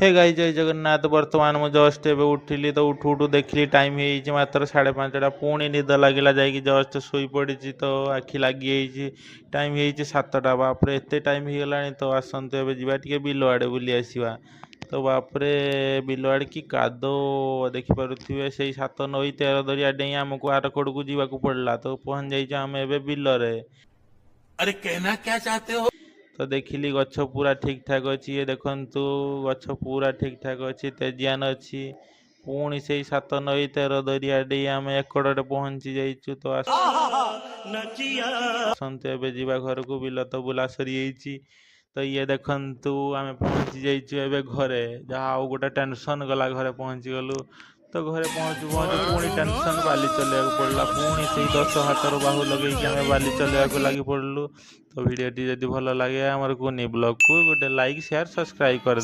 हे गाई जय जगन्नाथ। बर्तमान मु जस्ट एबे उठिली तो उठू उठू देखिली टाइम हो मात्र 5:30 पुणी निद लगिला जाकि जस्ट शोई पड़ी तो आखि लगी टाइम हो 7टा। बापरे एते टाइम हो गला तो आसतु एबे जीवा टिके बिल आड़े बुली आसवा। तो बापरे बिल आड़े कि कादो देखिपे से 7 नई 13 दरिया डेई आमको आर कड़ को जावाक पड़ला। तो पहुंच जाइए आम एबे बिलरे। अरे कहना क्या चाहते हो? तो देखिली गछ पूरा ठीक ठाक अच्छी। ये देखु गछ पूरा ठीक ठाक अच्छी, तेजियान अच्छी। पुणी से 7 नई 13 दरिया डेई आम एकड़े पहुंची जाइचु। तो आसतु एबे जीवा घर को। बिल तो बुला सरी जाइची। तो ये देखु आम पहुंची जाइचु एबे घरे। जहाँ आउ गोटे टेंशन गला घरे पहुंची गलु। तो घरे पहुंचु पहुंचु पुणी टेंशन बाली चलिया पड़ला। पुणी से 10 हाथर बाहु लगे आम बाली चलिया लगी पड़लु। तो वीडियोटी जदि भल लगे आमर कुनी ब्लॉग को गोटे लाइक शेयर सब्सक्राइब कर